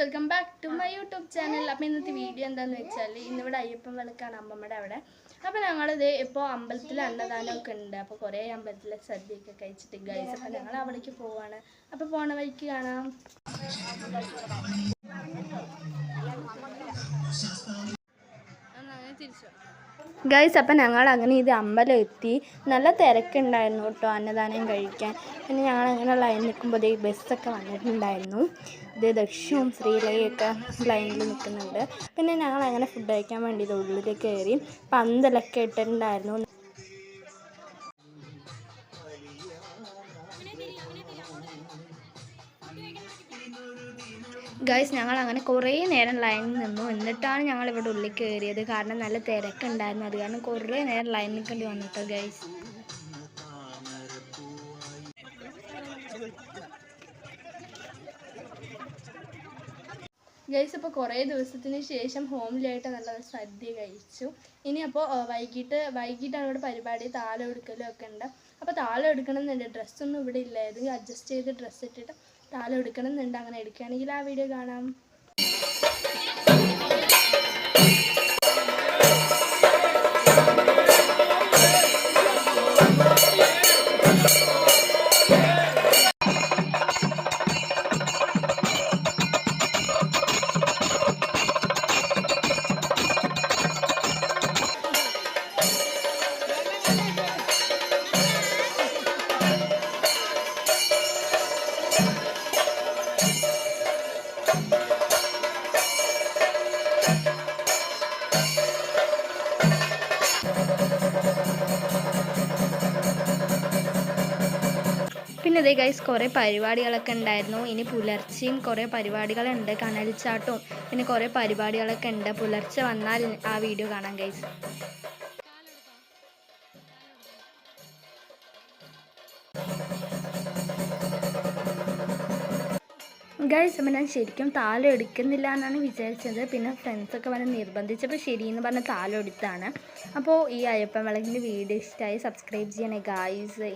Welcome back to my YouTube channel. അപ്പോൾ ഇന്നത്തെ video എന്താണെന്ന് വെച്ചാൽ ഇന്നിവിടെ അയ്യപ്പൻ വിളക്കാണ് അമ്മമ്മയുടെ അവിടെ. അപ്പോൾ ഞങ്ങളിത് ഇപ്പോൾ അമ്പലത്തിൽ അന്നദാനമൊക്കെ ഉണ്ട്. അപ്പോൾ കുറേ അമ്പലത്തിലെ സദ്യയൊക്കെ കഴിച്ചിട്ട് ഗൈസ് അപ്പോൾ ഞങ്ങൾ അവിടേക്ക് പോവാണ്. അപ്പോൾ പോണ വഴിക്ക് കാണാം. ഗൈസ് അപ്പം ഞങ്ങൾ അങ്ങനെ ഇത് അമ്പലം എത്തി. നല്ല തിരക്കുണ്ടായിരുന്നു കേട്ടോ അന്നദാനം കഴിക്കാൻ. പിന്നെ ഞങ്ങൾ അങ്ങനെ ലൈൻ നിൽക്കുമ്പോൾ ഈ ബസ്സൊക്കെ വന്നിട്ടുണ്ടായിരുന്നു. ഇത് ദക്ഷവും ശ്രീലയൊക്കെ ലൈനിൽ നിൽക്കുന്നുണ്ട്. പിന്നെ ഞങ്ങൾ അങ്ങനെ ഫുഡ് കഴിക്കാൻ വേണ്ടി ഇത് ഉള്ളിലേക്ക് കയറി. പന്തലൊക്കെ ഇട്ടിട്ടുണ്ടായിരുന്നു. ഗൈസ് ഞങ്ങൾ അങ്ങനെ കുറേ നേരം ലൈനിൽ നിന്നു. എന്നിട്ടാണ് ഞങ്ങൾ ഇവിടെ ഉള്ളിൽ കയറിയത്. കാരണം നല്ല തിരക്കുണ്ടായിരുന്നു. അത് കാരണം കുറേ നേരം ലൈൻ നിൽക്കേണ്ടി വന്നിട്ടോ ഗൈസ്. ഗൈസ് അപ്പോൾ കുറേ ദിവസത്തിന് ശേഷം ഹോംലിയായിട്ട് നല്ല സദ്യ കഴിച്ചു. ഇനി അപ്പോൾ വൈകിട്ടാണ് ഇവിടെ പരിപാടി. താലം എടുക്കലും ഒക്കെ ഉണ്ട്. അപ്പോൾ താലം എടുക്കണമെന്നുണ്ട്. ഡ്രസ്സൊന്നും ഇവിടെ ഇല്ലായിരുന്നു. അഡ്ജസ്റ്റ് ചെയ്ത് ഡ്രസ്സ് ഇട്ടിട്ട് താലം എടുക്കണമെന്നുണ്ട്. അങ്ങനെ എടുക്കുകയാണെങ്കിൽ ആ വീഡിയോ കാണാം. പിന്നെ ഇതേ ഗൈസ് കുറേ പരിപാടികളൊക്കെ ഉണ്ടായിരുന്നു. ഇനി പുലർച്ചെയും കുറേ പരിപാടികളുണ്ട്. കനൽച്ചാട്ടവും പിന്നെ കുറേ പരിപാടികളൊക്കെ ഉണ്ട്. പുലർച്ചെ വന്നാൽ ആ വീഡിയോ കാണാം ഗൈസ്. ഗൈസ് അപ്പം ഞാൻ ശരിക്കും താലം എടുക്കുന്നില്ല എന്നാണ് വിചാരിച്ചത്. പിന്നെ ഫ്രണ്ട്സൊക്കെ വന്ന് നിർബന്ധിച്ചപ്പോൾ ശരിയെന്ന് പറഞ്ഞ് താലം എടുത്താണ്. അപ്പോൾ ഈ അയ്യപ്പൻ വിളക്കിൻ്റെ വീഡിയോ ഇഷ്ടമായി സബ്സ്ക്രൈബ് ചെയ്യണേ ഗൈസ്.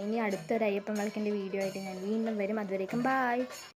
ഇനി അടുത്തൊരു അയ്യപ്പൻ വിളക്കിൻ്റെ വീഡിയോ ആയിട്ട് ഞാൻ വീണ്ടും വരും. അതുവരേക്കും ബായ്.